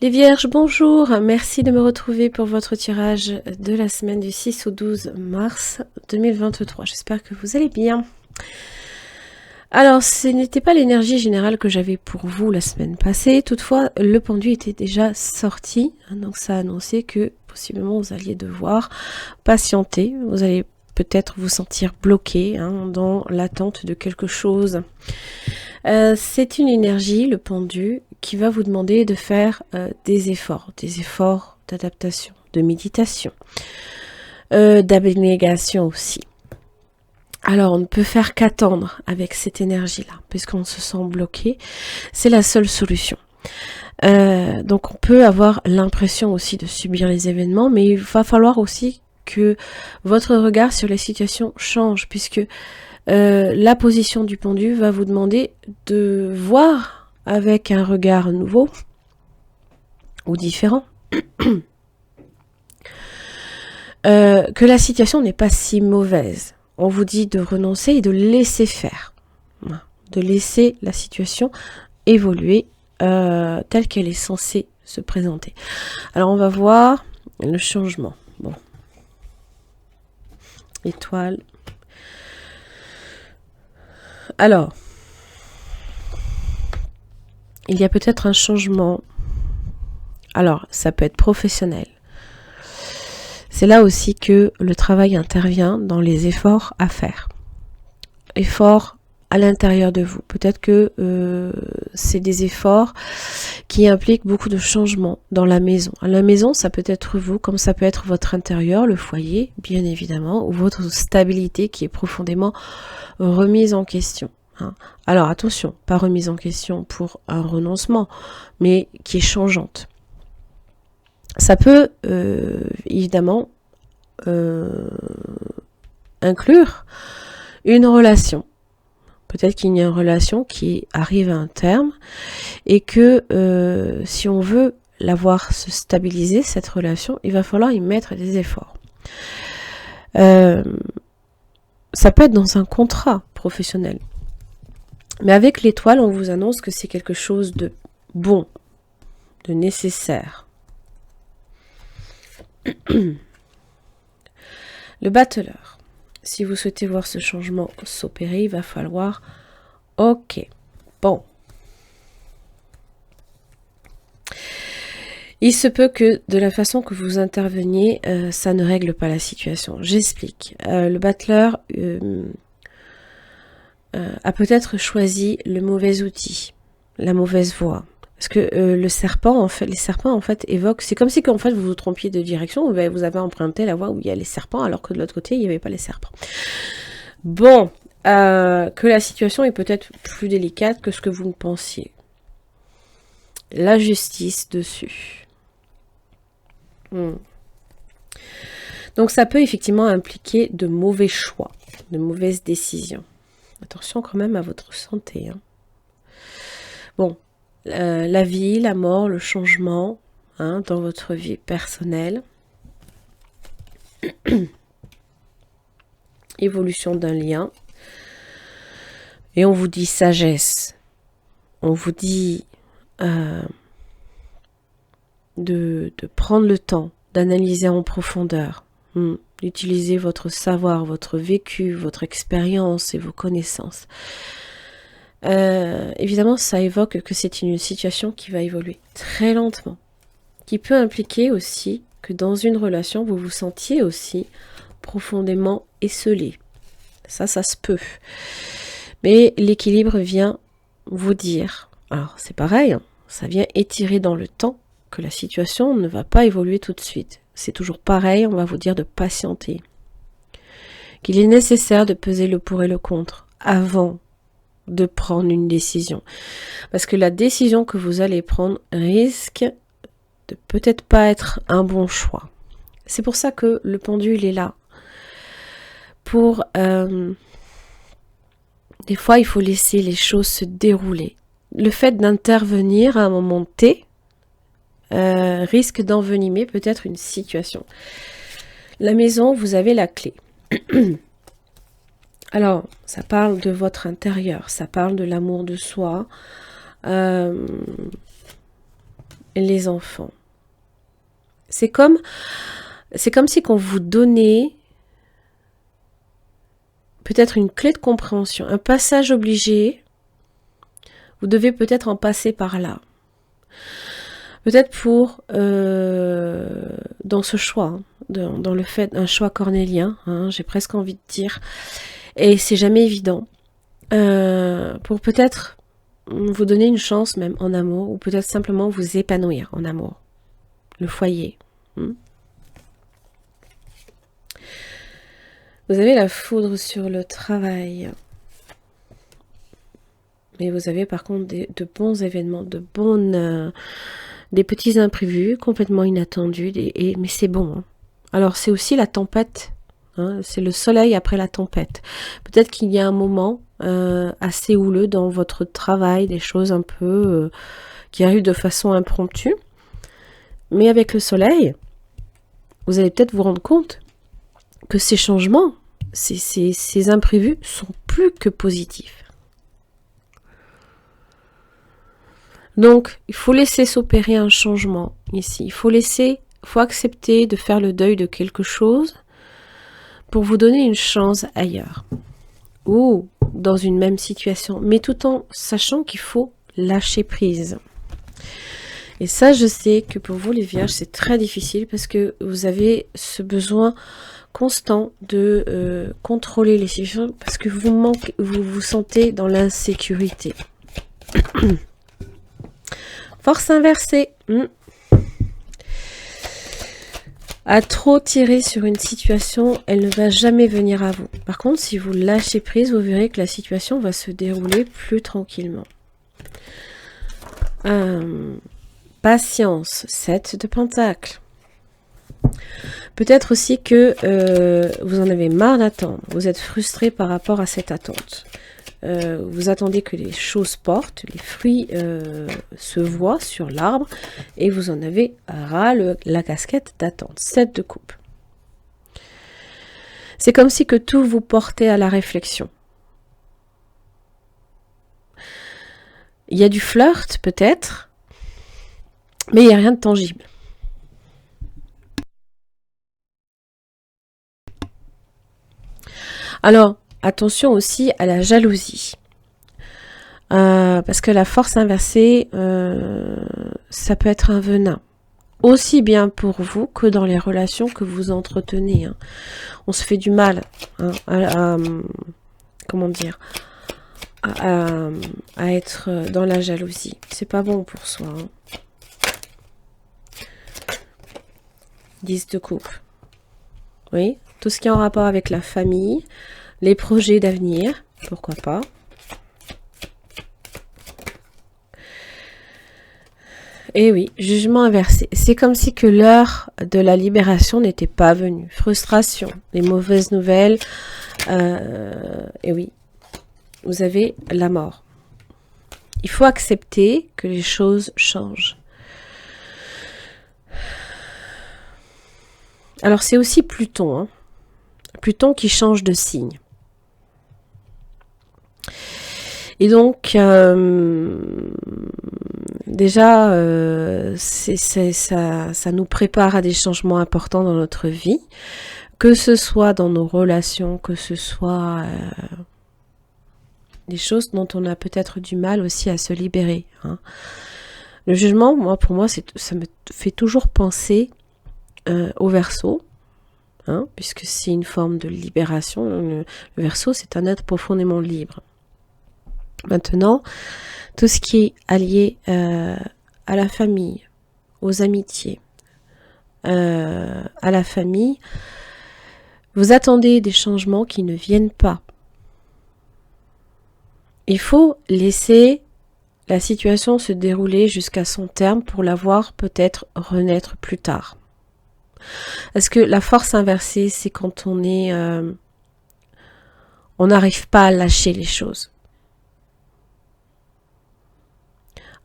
Les Vierges, bonjour, merci de me retrouver pour votre tirage de la semaine du 6 au 12 mars 2023. J'espère que vous allez bien. Alors, ce n'était pas l'énergie générale que j'avais pour vous la semaine passée, toutefois, le pendu était déjà sorti, donc ça annonçait que possiblement vous alliez devoir patienter, vous allez peut-être vous sentir bloqué dans l'attente de quelque chose. C'est une énergie, le pendu, qui va vous demander de faire des efforts d'adaptation, de méditation, d'abnégation aussi. Alors, on ne peut faire qu'attendre avec cette énergie-là, puisqu'on se sent bloqué. C'est la seule solution. Donc, on peut avoir l'impression aussi de subir les événements, mais il va falloir aussi que votre regard sur les situations change, puisque la position du pendu va vous demander de voir avec un regard nouveau ou différent que la situation n'est pas si mauvaise. On vous dit de renoncer et de laisser faire, de laisser la situation évoluer telle qu'elle est censée se présenter. Alors on va voir le changement. Bon, étoile. Alors, il y a peut-être un changement. Alors, ça peut être professionnel. C'est là aussi que le travail intervient dans les efforts à faire. Efforts à l'intérieur de vous. Peut-être que c'est des efforts qui impliquent beaucoup de changements dans la maison. À la maison, ça peut être vous, comme ça peut être votre intérieur, le foyer, bien évidemment, ou votre stabilité qui est profondément remise en question. Alors attention, pas remise en question pour un renoncement, mais qui est changeante. Ça peut évidemment inclure une relation. Peut-être qu'il y a une relation qui arrive à un terme et que si on veut la voir se stabiliser, cette relation, il va falloir y mettre des efforts. Ça peut être dans un contrat professionnel. Mais avec l'étoile, on vous annonce que c'est quelque chose de bon, de nécessaire. Le battleur. Si vous souhaitez voir ce changement s'opérer, il va falloir... Ok, bon. Il se peut que de la façon que vous interveniez, ça ne règle pas la situation. J'explique. Le battleur a peut-être choisi le mauvais outil, la mauvaise voie. Parce que le serpent, en fait, les serpents, en fait, évoquent... C'est comme si, en fait, vous vous trompiez de direction, vous avez emprunté la voie où il y a les serpents, alors que de l'autre côté, il n'y avait pas les serpents. Bon, que la situation est peut-être plus délicate que ce que vous ne pensiez. La justice dessus. Donc, ça peut effectivement impliquer de mauvais choix, de mauvaises décisions. Attention quand même à votre santé. Bon. La vie, la mort, le changement dans votre vie personnelle. Évolution d'un lien. Et on vous dit sagesse. On vous dit de prendre le temps d'analyser en profondeur. D'utiliser votre savoir, votre vécu, votre expérience et vos connaissances. Évidemment, ça évoque que c'est une situation qui va évoluer très lentement, qui peut impliquer aussi que dans une relation, vous vous sentiez aussi profondément esselé. Ça se peut. Mais l'équilibre vient vous dire, alors c'est pareil, ça vient étirer dans le temps que la situation ne va pas évoluer tout de suite. C'est toujours pareil, on va vous dire de patienter. Qu'il est nécessaire de peser le pour et le contre avant de prendre une décision. Parce que la décision que vous allez prendre risque de peut-être pas être un bon choix. C'est pour ça que le pendule est là. Pour... des fois, il faut laisser les choses se dérouler. Le fait d'intervenir à un moment T risque d'envenimer peut-être une situation. La maison, vous avez la clé. Alors, ça parle de votre intérieur, ça parle de l'amour de soi. les enfants. C'est comme si qu'on vous donnait peut-être une clé de compréhension, un passage obligé. Vous devez peut-être en passer par là. Peut-être pour, dans ce choix, hein, dans le fait d'un choix cornélien, hein, j'ai presque envie de dire, et c'est jamais évident, pour peut-être vous donner une chance même en amour, ou peut-être simplement vous épanouir en amour. Le foyer. Vous avez la foudre sur le travail. Mais vous avez par contre de bons événements, des petits imprévus complètement inattendus, mais c'est bon. Hein. Alors c'est aussi la tempête, hein, c'est le soleil après la tempête. Peut-être qu'il y a un moment assez houleux dans votre travail, des choses un peu qui arrivent de façon impromptue. Mais avec le soleil, vous allez peut-être vous rendre compte que ces changements, ces imprévus sont plus que positifs. Donc, il faut laisser s'opérer un changement ici. Il faut accepter de faire le deuil de quelque chose pour vous donner une chance ailleurs. Ou dans une même situation. Mais tout en sachant qu'il faut lâcher prise. Et ça, je sais que pour vous, les vierges, c'est très difficile parce que vous avez ce besoin constant de contrôler les situations parce que vous vous sentez dans l'insécurité. Force inversée. À trop tirer sur une situation, elle ne va jamais venir à vous. Par contre, si vous lâchez prise, vous verrez que la situation va se dérouler plus tranquillement. Patience, 7 de pentacles. Peut-être aussi que vous en avez marre d'attendre. Vous êtes frustré par rapport à cette attente. Vous attendez que les choses portent, les fruits se voient sur l'arbre et vous en avez ras la casquette d'attente. 7 de coupe. C'est comme si que tout vous portait à la réflexion. Il y a du flirt peut-être, mais il n'y a rien de tangible. Alors, attention aussi à la jalousie. Parce que la force inversée, ça peut être un venin. Aussi bien pour vous que dans les relations que vous entretenez. Hein. On se fait du mal comment dire, à être dans la jalousie. C'est pas bon pour soi. Hein. 10 de coupe. Oui, tout ce qui est en rapport avec la famille, les projets d'avenir, pourquoi pas. Et oui, jugement inversé. C'est comme si que l'heure de la libération n'était pas venue. Frustration, les mauvaises nouvelles. Et oui, vous avez la mort. Il faut accepter que les choses changent. Alors c'est aussi Pluton. Hein. Pluton qui change de signe. Et donc, déjà, ça nous prépare à des changements importants dans notre vie, que ce soit dans nos relations, que ce soit des choses dont on a peut-être du mal aussi à se libérer. Hein. Le jugement, pour moi, ça me fait toujours penser au Verseau, hein, puisque c'est une forme de libération. Le Verseau, c'est un être profondément libre. Maintenant, tout ce qui est allié à la famille, aux amitiés, à la famille, vous attendez des changements qui ne viennent pas. Il faut laisser la situation se dérouler jusqu'à son terme pour la voir peut-être renaître plus tard. Parce que la force inversée, c'est quand on n'arrive pas à lâcher les choses.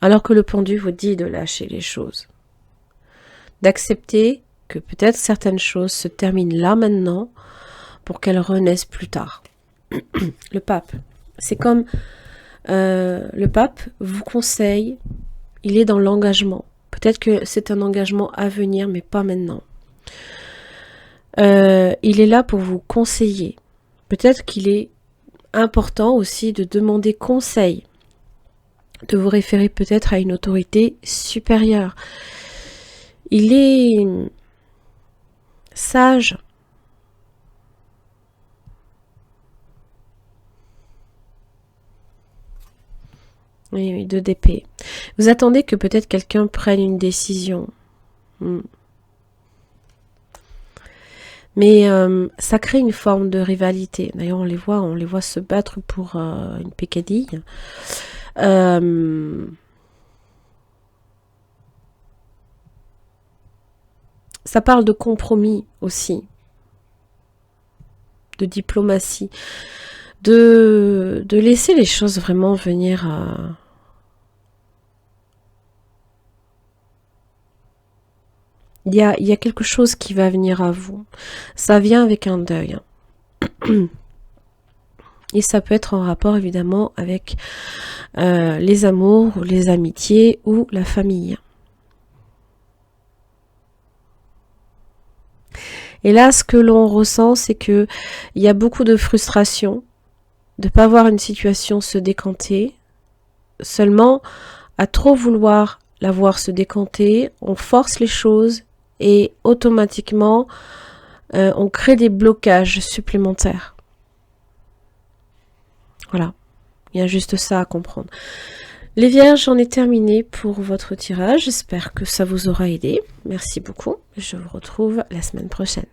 Alors que le pendu vous dit de lâcher les choses. D'accepter que peut-être certaines choses se terminent là maintenant pour qu'elles renaissent plus tard. Le pape, c'est comme le pape vous conseille, il est dans l'engagement. peut-être que c'est un engagement à venir, mais pas maintenant. Il est là pour vous conseiller. Peut-être qu'il est important aussi de demander conseil, de vous référer peut-être à une autorité supérieure. Il est sage. Oui, 2 d'épée. Vous attendez que peut-être quelqu'un prenne une décision. Mais ça crée une forme de rivalité. D'ailleurs, on les voit se battre pour une pécadille. Ça parle de compromis aussi, de diplomatie, de laisser les choses vraiment venir à... Il y a quelque chose qui va venir à vous. Ça vient avec un deuil. Et ça peut être en rapport évidemment avec les amours, les amitiés ou la famille. Et là, ce que l'on ressent, c'est que il y a beaucoup de frustration de ne pas voir une situation se décanter. Seulement, à trop vouloir la voir se décanter, on force les choses et automatiquement, on crée des blocages supplémentaires. Voilà, il y a juste ça à comprendre. Les Vierges, j'en ai terminé pour votre tirage. J'espère que ça vous aura aidé. Merci beaucoup. Je vous retrouve la semaine prochaine.